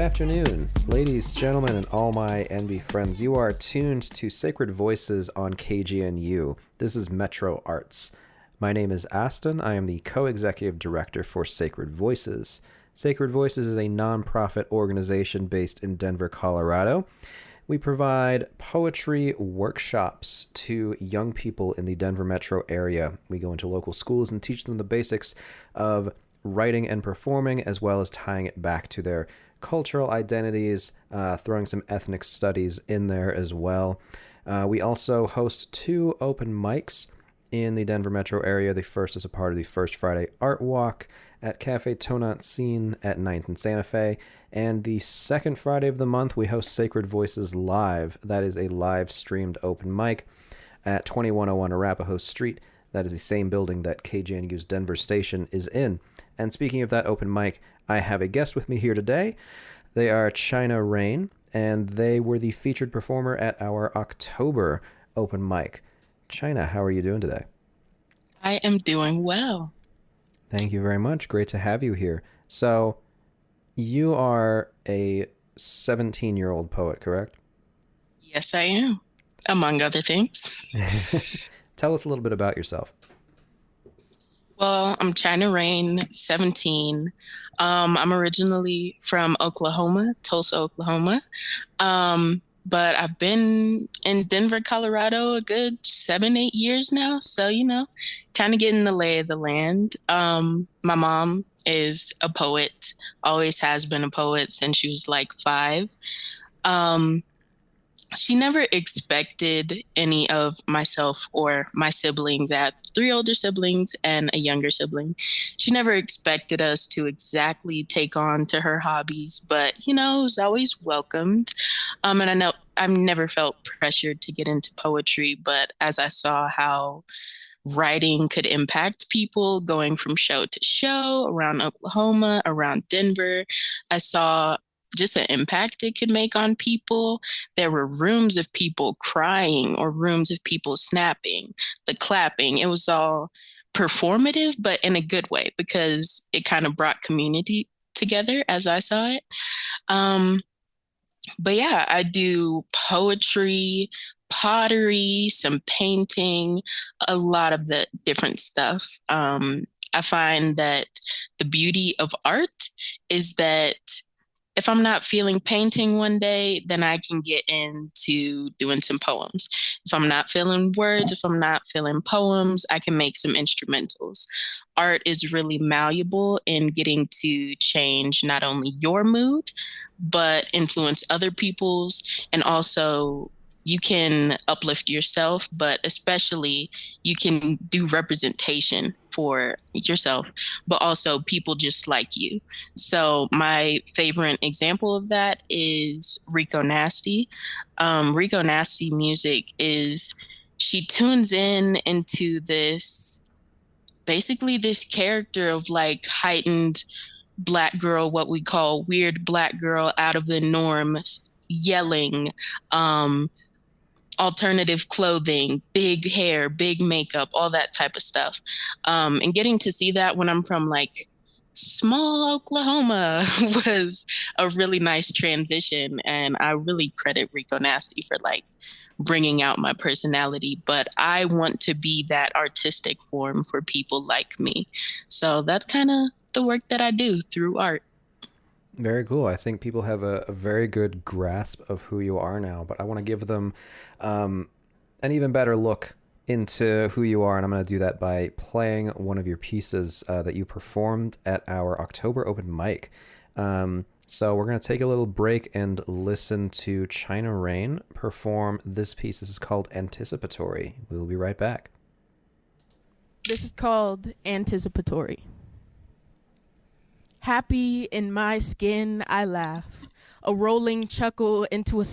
afternoon, ladies, gentlemen, and all my NB friends. You are tuned to Sacred Voices on KGNU. This is Metro Arts. My name is Astin. I am the co-executive director for Sacred Voices. Sacred Voices is a nonprofit organization based in Denver, Colorado. We provide poetry workshops to young people in the Denver metro area. We go into local schools and teach them the basics of writing and performing, as well as tying it back to their cultural identities, throwing some ethnic studies in there as well. We also host 2 open mics in the Denver metro area. The first is a part of the First Friday Art Walk at Cafe Tonant Scene at 9th and Santa Fe. And the second Friday of the month, we host Sacred Voices Live. That is a live streamed open mic at 2101 Arapahoe Street. That is the same building that KGNU's Denver station is in. And speaking of that open mic, I have a guest with me here today. They are China Rain, and they were the featured performer at our October open mic. China, how are you doing today? I am doing well. Thank you very much. Great to have you here. So, you are a 17-year-old poet, correct? Yes, I am, among other things. Tell us a little bit about yourself. Well, I'm China Rain, 17. I'm originally from Oklahoma, Tulsa, Oklahoma. But I've been in Denver, Colorado a good 7-8 years now. So, kind of getting the lay of the land. My mom is a poet, always has been a poet since she was like 5. She never expected any of myself or my siblings. I had 3 older siblings and a younger sibling. She never expected us to exactly take on to her hobbies, but, it was always welcomed. And I know I've never felt pressured to get into poetry, but as I saw how writing could impact people going from show to show around Oklahoma, around Denver, I saw just the impact it could make on people. There were rooms of people crying or rooms of people snapping, the clapping. It was all performative, but in a good way because it kind of brought community together as I saw it. But yeah, I do poetry, pottery, some painting, a lot of the different stuff. I find that the beauty of art is that if I'm not feeling painting one day, then I can get into doing some poems. If I'm not feeling words, if I'm not feeling poems, I can make some instrumentals. Art is really malleable in getting to change not only your mood, but influence other people's, and also you can uplift yourself, but especially you can do representation for yourself, but also people just like you. So my favorite example of that is Rico Nasty. Rico Nasty music is, she tunes in into basically this character of like heightened Black girl, what we call weird Black girl out of the norm, yelling, alternative clothing, big hair, big makeup, all that type of stuff. And getting to see that when I'm from like small Oklahoma was a really nice transition. And I really credit Rico Nasty for like bringing out my personality, but I want to be that artistic form for people like me. So that's kind of the work that I do through art. Very cool. I think people have a very good grasp of who you are now, but I want to give them an even better look into who you are, and I'm going to do that by playing one of your pieces that you performed at our October open mic. So we're going to take a little break and listen to China Rain perform this piece. This is called Anticipatory. We will be right back. This is called Anticipatory. Happy in my skin, I laugh. A rolling chuckle into a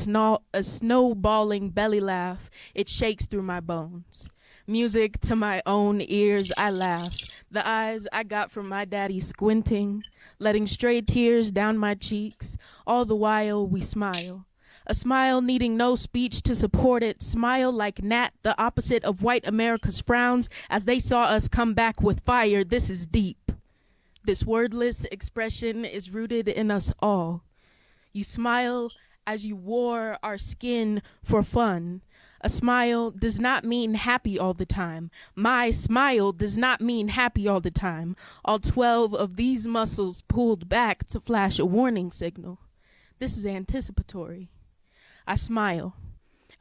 snowballing belly laugh. It shakes through my bones. Music to my own ears, I laugh. The eyes I got from my daddy squinting, letting stray tears down my cheeks. All the while we smile. A smile needing no speech to support it. Smile like Nat, the opposite of white America's frowns, as they saw us come back with fire. This is deep. This wordless expression is rooted in us all. You smile as you wore our skin for fun. A smile does not mean happy all the time. My smile does not mean happy all the time. All 12 of these muscles pulled back to flash a warning signal. This is anticipatory. I smile.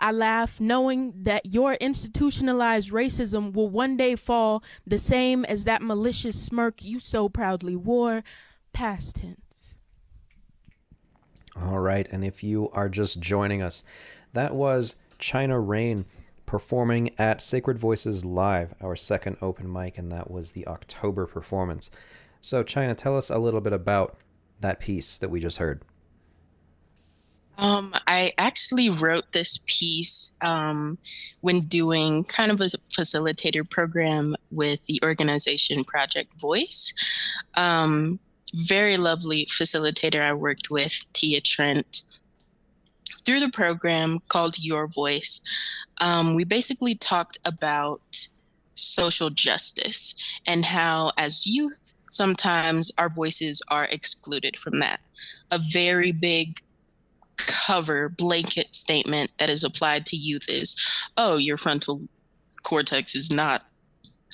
I laugh knowing that your institutionalized racism will one day fall the same as that malicious smirk you so proudly wore. Past tense. All right, and if you are just joining us, that was China Rain performing at Sacred Voices Live, our second open mic, and that was the October performance. So, China, tell us a little bit about that piece that we just heard. I actually wrote this piece when doing kind of a facilitator program with the organization Project Voice. Very lovely facilitator I worked with, Tia Trent. Through the program called Your Voice, we basically talked about social justice and how as youth, sometimes our voices are excluded from that. A very big cover blanket statement that is applied to youth is, oh, your frontal cortex is not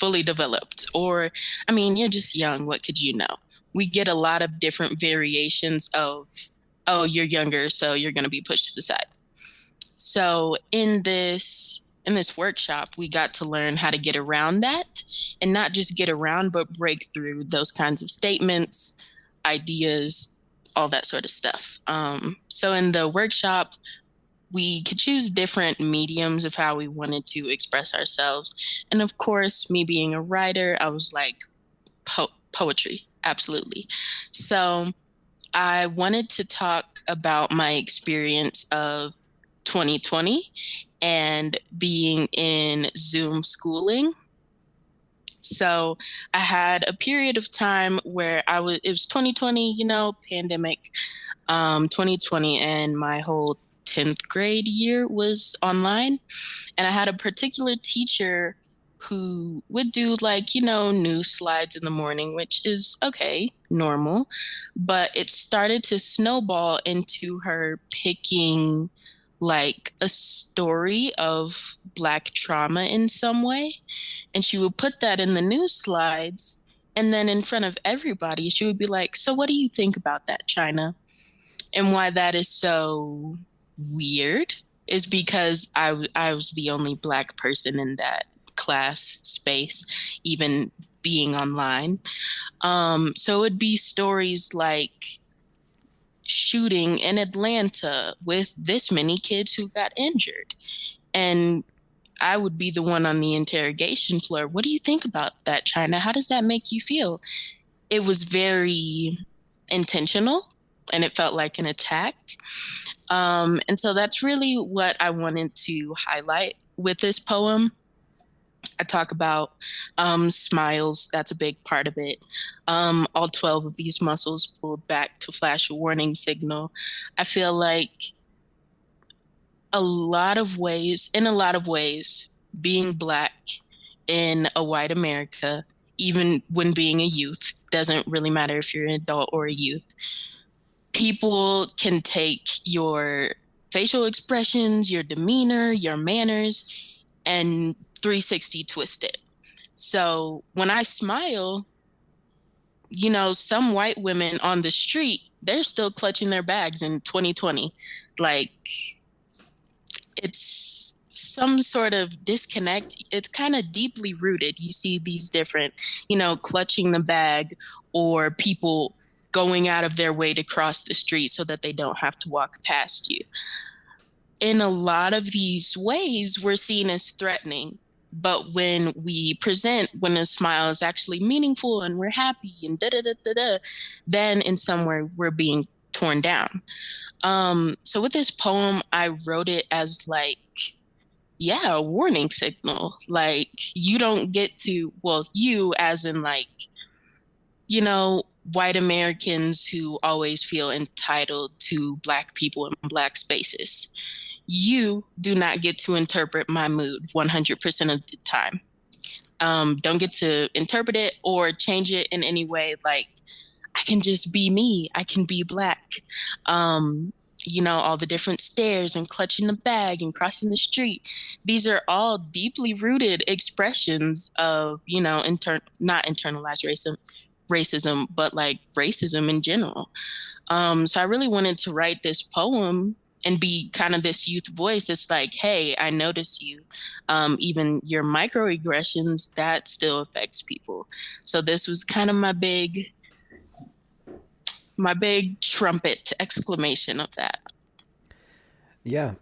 fully developed, or, I mean, you're just young, what could you know? We get a lot of different variations of, oh, you're younger, so you're going to be pushed to the side. So in this workshop, we got to learn how to get around that, and not just get around, but break through those kinds of statements, ideas, all that sort of stuff. So in the workshop, we could choose different mediums of how we wanted to express ourselves. And of course, me being a writer, I was like, poetry, absolutely. So I wanted to talk about my experience of 2020 and being in Zoom schooling. So I had a period of time where it was 2020, pandemic, 2020, and my whole 10th grade year was online. And I had a particular teacher who would do news slides in the morning, which is okay, normal. But it started to snowball into her picking like a story of Black trauma in some way. And she would put that in the news slides. And then in front of everybody, she would be like, so what do you think about that, China? And why that is so weird is because I was the only Black person in that class space, even being online. So it'd be stories like shooting in Atlanta with this many kids who got injured. And I would be the one on the interrogation floor. What do you think about that, China? How does that make you feel? It was very intentional, and it felt like an attack. And so that's really what I wanted to highlight with this poem. I talk about smiles. That's a big part of it. All 12 of these muscles pulled back to flash a warning signal. I feel like in a lot of ways, being Black in a white America, even when being a youth, doesn't really matter if you're an adult or a youth. People can take your facial expressions, your demeanor, your manners, and 360 twist it. So when I smile, some white women on the street, they're still clutching their bags in 2020. Like, it's some sort of disconnect. It's kind of deeply rooted. You see these different, clutching the bag, or people going out of their way to cross the street so that they don't have to walk past you. In a lot of these ways, we're seen as threatening. But when we present, when a smile is actually meaningful and we're happy and then in somewhere we're being torn down. So with this poem, I wrote it as a warning signal. Like, you don't get to, you as in white Americans who always feel entitled to Black people and Black spaces. You do not get to interpret my mood 100% of the time. Don't get to interpret it or change it in any way. Like, I can just be me. I can be Black. Um, all the different stairs and clutching the bag and crossing the street. These are all deeply rooted expressions of, not internalized racism, but like racism in general. So I really wanted to write this poem and be kind of this youth voice. It's like, hey, I notice you. Even your microaggressions, that still affects people. So this was kind of my big trumpet exclamation of that. Yeah,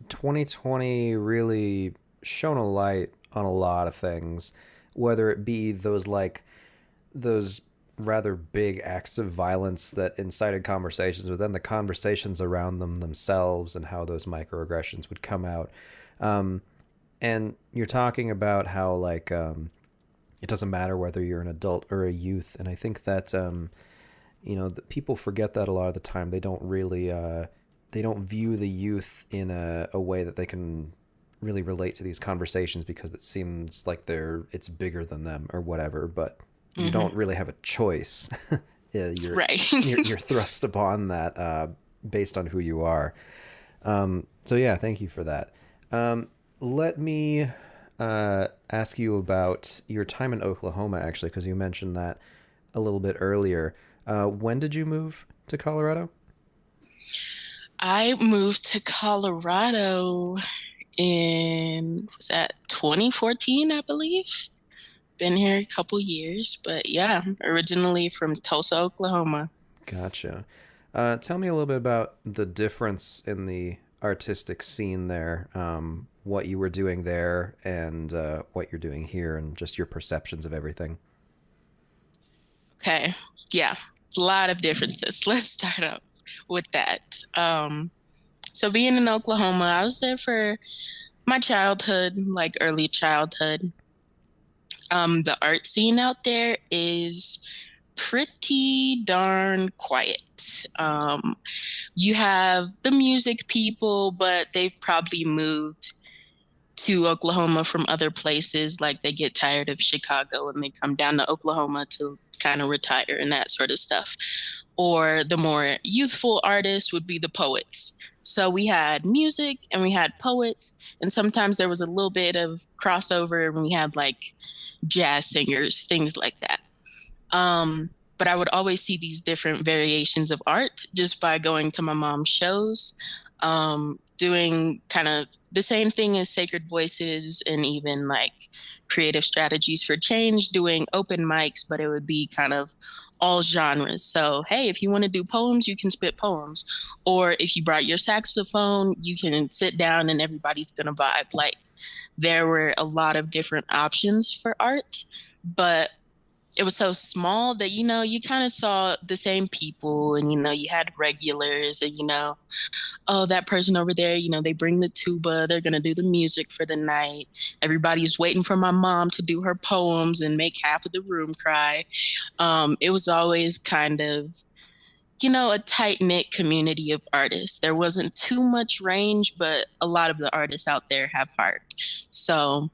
2020 really shone a light on a lot of things, whether it be those rather big acts of violence that incited conversations, but then the conversations around them themselves and how those microaggressions would come out. Um, and you're talking about how it doesn't matter whether you're an adult or a youth, and I think that people forget that a lot of the time. They don't view the youth in a way that they can really relate to these conversations because it seems like it's bigger than them or whatever, but you don't really have a choice. Yeah, Right. you're thrust upon that based on who you are. So yeah, thank you for that. Let me ask you about your time in Oklahoma, actually, because you mentioned that a little bit earlier. When did you move to Colorado? I moved to Colorado was that 2014, I believe? Been here a couple years, but yeah, originally from Tulsa, Oklahoma. Gotcha. Tell me a little bit about the difference in the artistic scene there, what you were doing there, and what you're doing here, and just your perceptions of everything. Okay, yeah, a lot of differences. Let's start up with that. So being in Oklahoma, I was there for my childhood, like early childhood. The art scene out there is pretty darn quiet. You have the music people, but they've probably moved to Oklahoma from other places. Like they get tired of Chicago and they come down to Oklahoma to kind of retire and that sort of stuff. Or the more youthful artists would be the poets. So we had music and we had poets, and sometimes there was a little bit of crossover and we had like jazz singers, things like that. Um, but I would always see these different variations of art just by going to my mom's shows, doing kind of the same thing as Sacred Voices and even like creative strategies for change, doing open mics, but it would be kind of all genres. So, hey, if you want to do poems, you can spit poems. Or if you brought your saxophone, you can sit down and everybody's going to vibe. Like there were a lot of different options for art, but it was so small that, you kind of saw the same people and, you had regulars and, oh, that person over there, they bring the tuba, they're going to do the music for the night. Everybody's waiting for my mom to do her poems and make half of the room cry. It was always kind of, a tight knit community of artists. There wasn't too much range, but a lot of the artists out there have heart. So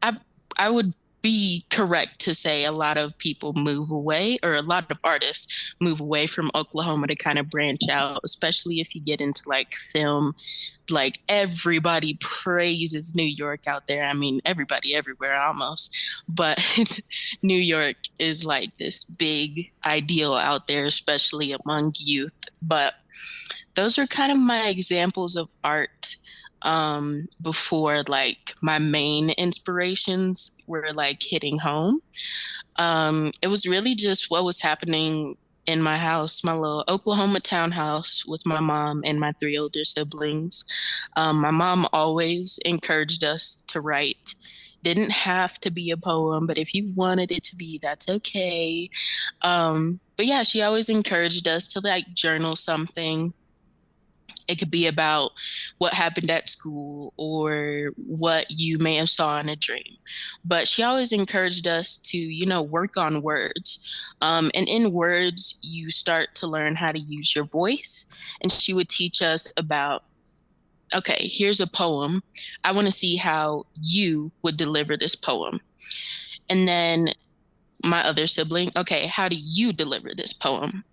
I I would be correct to say a lot of people move away, or a lot of artists move away from Oklahoma to kind of branch out, especially if you get into like film. Like everybody praises New York out there. I mean, everybody everywhere almost. But New York is like this big ideal out there, especially among youth. But those are kind of my examples of art before like my main inspirations were like hitting home. It was really just what was happening in my house, my little Oklahoma townhouse with my mom and my three older siblings. My mom always encouraged us to write. Didn't have to be a poem, but if you wanted it to be, that's okay. But yeah, she always encouraged us to like journal something. It could be about what happened at school or what you may have saw in a dream. But she always encouraged us to, work on words. And in words, you start to learn how to use your voice. And she would teach us about, okay, here's a poem. I want to see how you would deliver this poem. And then my other sibling, okay, how do you deliver this poem?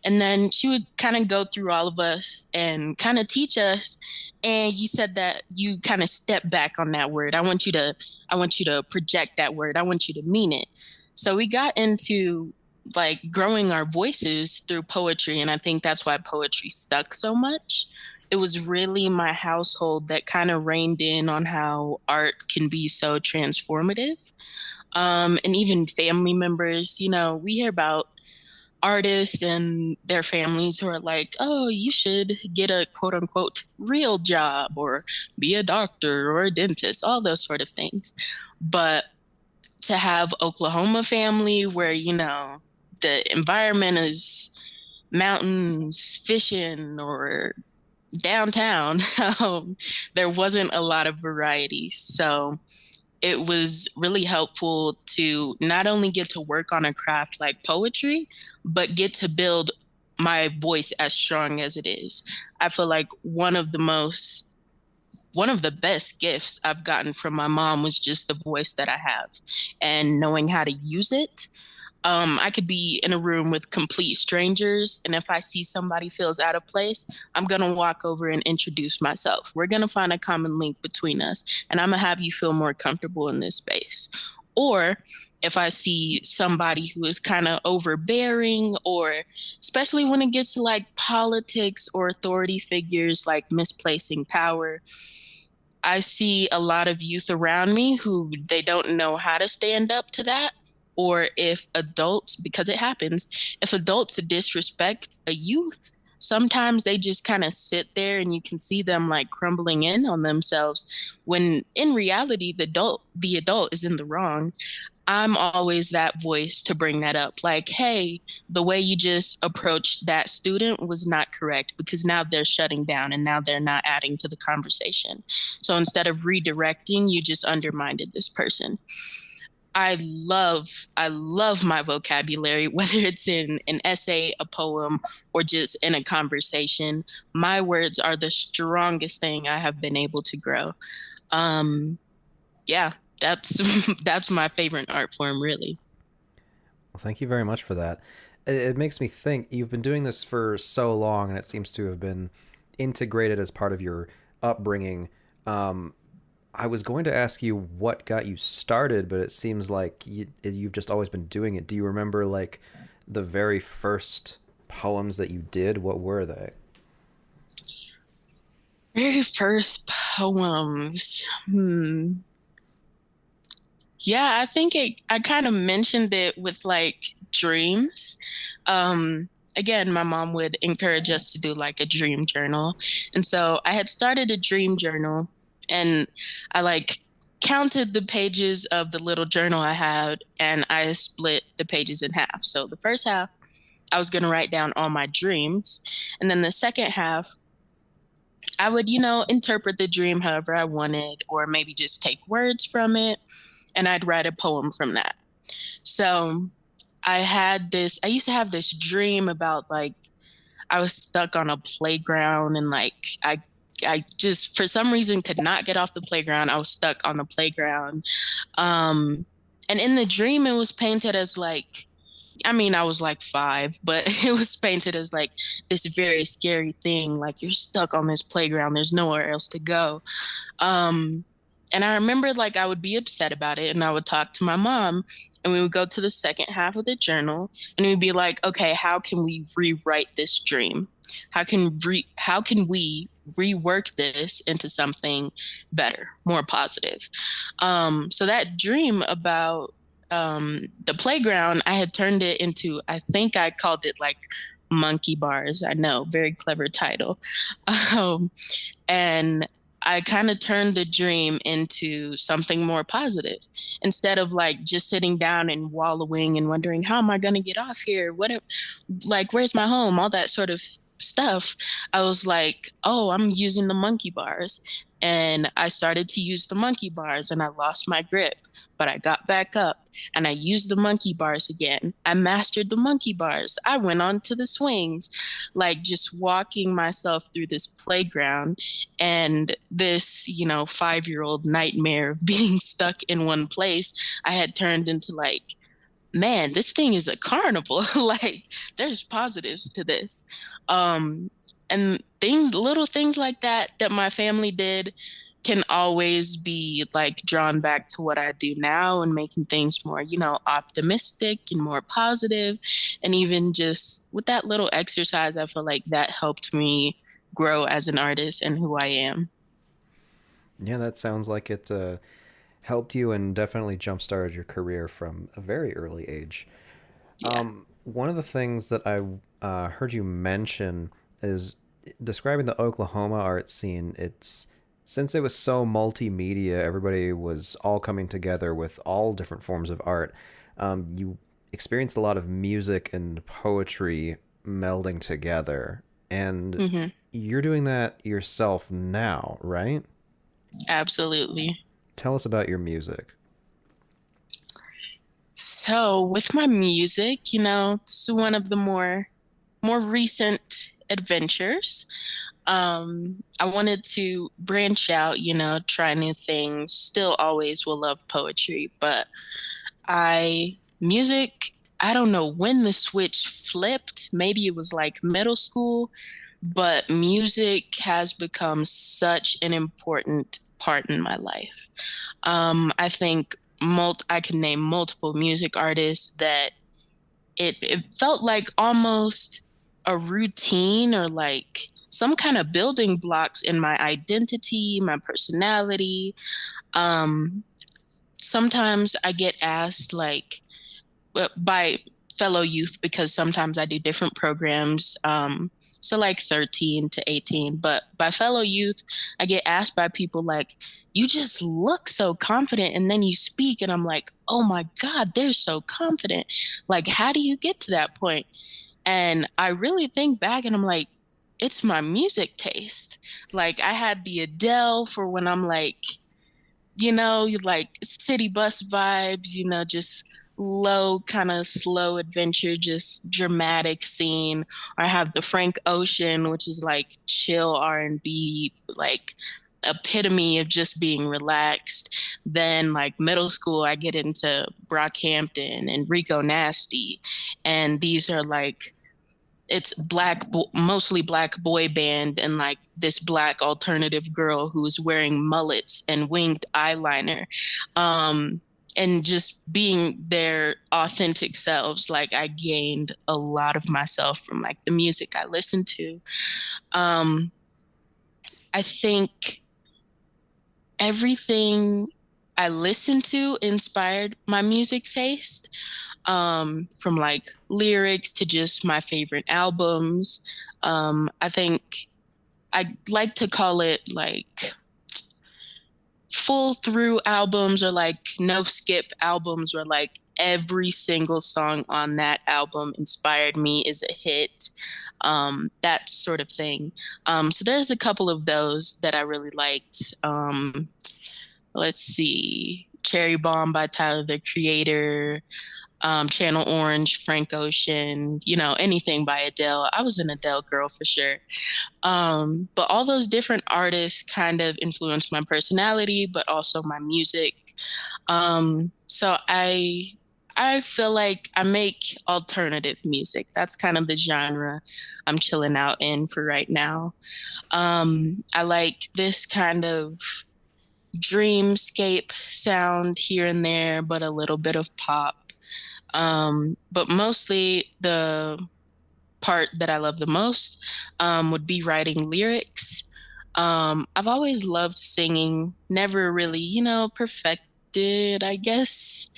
And then she would kind of go through all of us and kind of teach us. And you said that you kind of step back on that word. I want you to project that word. I want you to mean it. So we got into like growing our voices through poetry. And I think that's why poetry stuck so much. It was really my household that kind of reined in on how art can be so transformative. And even family members, we hear about artists and their families who are like, oh, you should get a quote unquote real job or be a doctor or a dentist, all those sort of things. But to have Oklahoma family where, the environment is mountains, fishing, or downtown, there wasn't a lot of variety. So it was really helpful to not only get to work on a craft like poetry, but get to build my voice as strong as it is. I feel like one of the best gifts I've gotten from my mom was just the voice that I have and knowing how to use it. I could be in a room with complete strangers, and if I see somebody feels out of place, I'm gonna walk over and introduce myself. We're gonna find a common link between us, and I'm gonna have you feel more comfortable in this space. Or if I see somebody who is kind of overbearing, or especially when it gets to like politics or authority figures like misplacing power, I see a lot of youth around me who they don't know how to stand up to that. Or if adults, because it happens, if adults disrespect a youth, sometimes they just kind of sit there and you can see them like crumbling in on themselves when in reality the adult is in the wrong. I'm always that voice to bring that up. Like, hey, the way you just approached that student was not correct because now they're shutting down and now they're not adding to the conversation. So instead of redirecting, you just undermined this person. I love my vocabulary, whether it's in an essay, a poem, or just in a conversation. My words are the strongest thing I have been able to grow. Um, yeah, that's that's my favorite art form, really. Well, thank you very much for that. It makes me think you've been doing this for so long, and it seems to have been integrated as part of your upbringing. Um, I was going to ask you what got you started, but it seems like you've just always been doing it. Do you remember like the very first poems that you did? What were they? Very first poems. Yeah, I think I kind of mentioned it with like dreams. Again, my mom would encourage us to do like a dream journal. And so I had started a dream journal and I like counted the pages of the little journal I had and I split the pages in half. So the first half, I was going to write down all my dreams. And then the second half, I would, interpret the dream however I wanted, or maybe just take words from it and I'd write a poem from that. So I used to have this dream about like, I was stuck on a playground and like, I just, for some reason, could not get off the playground. I was stuck on the playground. And in the dream, it was painted as like, I mean, I was like 5, but it was painted as like this very scary thing. Like you're stuck on this playground. There's nowhere else to go. Um, and I remember like I would be upset about it and I would talk to my mom and we would go to the second half of the journal and we'd be like, okay, how can we rewrite this dream? How can we rework this into something better, more positive? So that dream about the playground, I had turned it into, I think I called it like monkey bars. I know, very clever title. Um, and I kind of turned the dream into something more positive instead of like just sitting down and wallowing and wondering, how am I going to get off here? Like, where's my home? All that sort of stuff. I was like, oh, I'm using the monkey bars. And I started to use the monkey bars and I lost my grip, but I got back up and I used the monkey bars again. I mastered the monkey bars. I went on to the swings, like just walking myself through this playground and this, 5-year-old nightmare of being stuck in one place, I had turned into like man, this thing is a carnival. Like there's positives to this. Um, and little things like that that my family did can always be like drawn back to what I do now and making things more, optimistic and more positive. And even just with that little exercise, I feel like that helped me grow as an artist and who I am. Yeah, that sounds like it helped you and definitely jump started your career from a very early age. Yeah. One of the things that I heard you mention is describing the Oklahoma art scene. It's since it was so multimedia, everybody was all coming together with all different forms of art. You experienced a lot of music and poetry melding together, and Hmm. you're doing that yourself now, right? Absolutely. Tell us about your music. So with my music, it's one of the more recent adventures. I wanted to branch out, try new things. Still always will love poetry, but music, I don't know when the switch flipped. Maybe it was like middle school, but music has become such an important part in my life. I think I can name multiple music artists that it felt like almost a routine or like some kind of building blocks in my identity, my personality. Um, Sometimes I get asked like by fellow youth because sometimes I do different programs. So like 13 to 18, but by fellow youth, I get asked by people like, you just look so confident and then you speak and I'm like, oh my God, they're so confident. Like, how do you get to that point? And I really think back and I'm like, it's my music taste. Like I had the Adele for when I'm like, like city bus vibes, just low kind of slow adventure, just dramatic scene. Or I have the Frank Ocean, which is like chill R&B, like epitome of just being relaxed. Then like middle school, I get into Brockhampton and Rico Nasty. And these are like it's mostly black boy band and like this black alternative girl who's wearing mullets and winged eyeliner, um and just being their authentic selves. Like I gained a lot of myself from like the music I listened to. um I think everything I listened to inspired my music taste, from like lyrics to just my favorite albums. I think I like to call it like full through albums or like no skip albums where like every single song on that album inspired me, is a hit, that sort of thing. So there's a couple of those that I really liked. Let's see. Cherry Bomb by Tyler the Creator, Channel Orange, Frank Ocean, anything by Adele. I was an Adele girl for sure. But all those different artists kind of influenced my personality, but also my music. So I feel like I make alternative music. That's kind of the genre I'm chilling out in for right now. I like this kind of dreamscape sound here and there, but a little bit of pop. But mostly the part that I love the most would be writing lyrics. I've always loved singing, never really, perfected, I guess.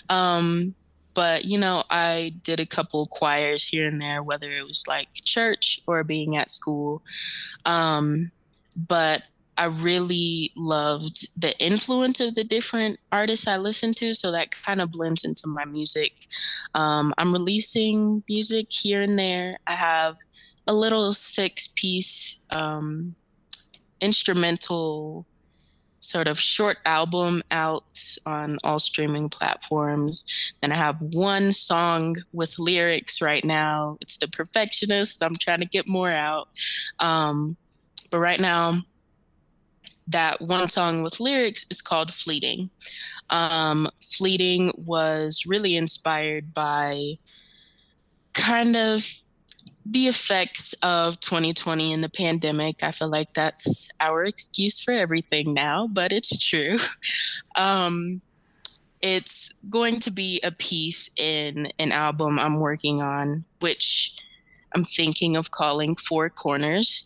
Um, but, I did a couple choirs here and there, whether it was like church or being at school. Um, but I really loved the influence of the different artists I listen to, so that kind of blends into my music. I'm releasing music here and there. I have a little six-piece instrumental sort of short album out on all streaming platforms. Then I have one song with lyrics right now. It's The Perfectionist. I'm trying to get more out. But right now, that one song with lyrics is called Fleeting. Fleeting was really inspired by kind of the effects of 2020 and the pandemic. I feel like that's our excuse for everything now, but it's true. Um, it's going to be a piece in an album I'm working on, which I'm thinking of calling Four Corners.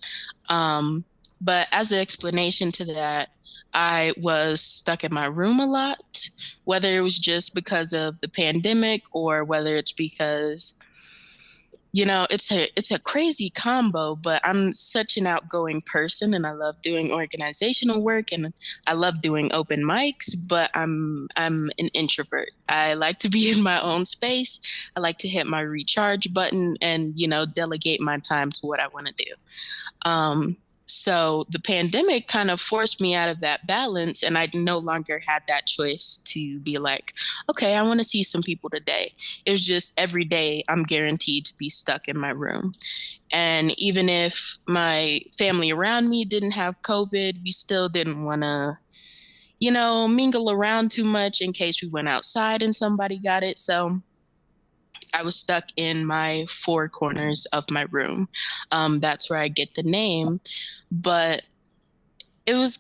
Um, but as an explanation to that, I was stuck in my room a lot, whether it was just because of the pandemic or whether it's because it's a crazy combo, but I'm such an outgoing person and I love doing organizational work and I love doing open mics, but I'm an introvert. I like to be in my own space. I like to hit my recharge button and, delegate my time to what I want to do. So the pandemic kind of forced me out of that balance, and I no longer had that choice to be like, okay, I want to see some people today. It was just every day I'm guaranteed to be stuck in my room. And even if my family around me didn't have COVID, we still didn't want to, mingle around too much in case we went outside and somebody got it. So I was stuck in my four corners of my room. That's where I get the name. But it was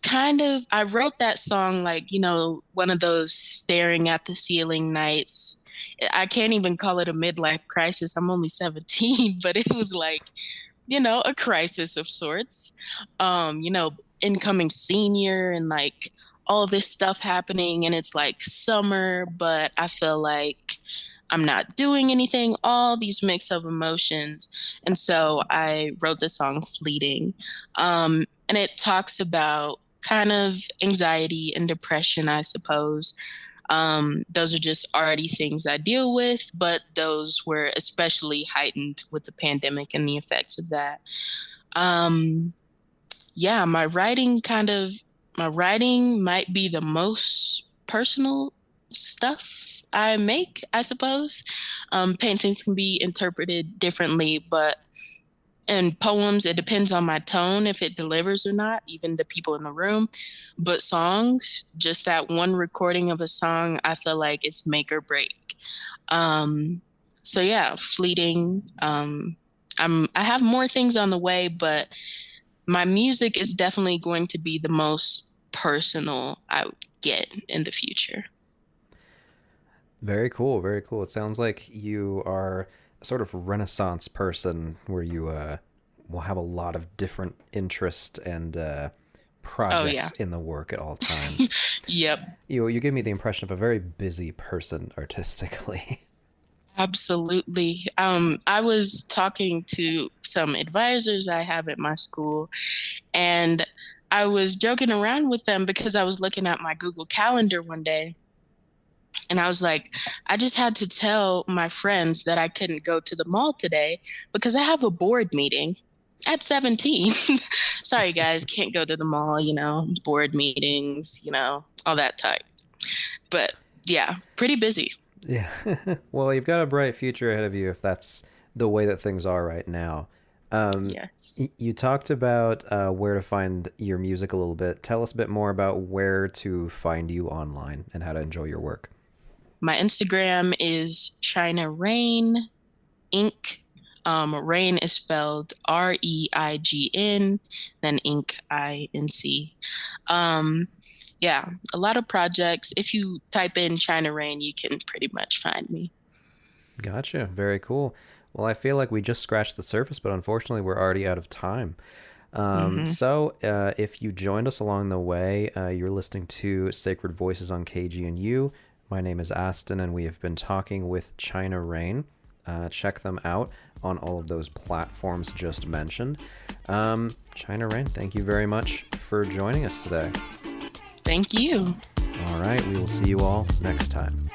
I wrote that song like, one of those staring at the ceiling nights. I can't even call it a midlife crisis. I'm only 17, but it was like, a crisis of sorts. Incoming senior and like all this stuff happening. And it's like summer, but I feel like I'm not doing anything, all these mix of emotions. And so I wrote the song Fleeting. And it talks about kind of anxiety and depression, I suppose. Those are just already things I deal with, but those were especially heightened with the pandemic and the effects of that. Yeah, my writing might be the most personal stuff I make, I suppose. Paintings can be interpreted differently, but in poems, it depends on my tone if it delivers or not, even the people in the room. But songs, just that one recording of a song, I feel like it's make or break. So yeah, Fleeting. I have more things on the way, but my music is definitely going to be the most personal I would get in the future. Very cool, very cool. It sounds like you are a sort of renaissance person where you will have a lot of different interests and projects in the work at all times. Yep. You give me the impression of a very busy person artistically. Absolutely. I was talking to some advisors I have at my school, and I was joking around with them because I was looking at my Google Calendar one day. And I was like, I just had to tell my friends that I couldn't go to the mall today because I have a board meeting at 17. Sorry, guys, can't go to the mall, board meetings, all that type. But yeah, pretty busy. Yeah. Well, you've got a bright future ahead of you if that's the way that things are right now. Yes. You talked about where to find your music a little bit. Tell us a bit more about where to find you online and how to enjoy your work. My Instagram is China Rain Inc. Rain is spelled REIGN, then Inc. INC. Yeah, a lot of projects. If you type in China Rain, you can pretty much find me. Gotcha. Very cool. Well, I feel like we just scratched the surface, but unfortunately, we're already out of time. So if you joined us along the way, you're listening to Sacred Voices on KGNU. My name is Astin, and we have been talking with China Rain. Check them out on all of those platforms just mentioned. China Rain, thank you very much for joining us today. Thank you. All right, we will see you all next time.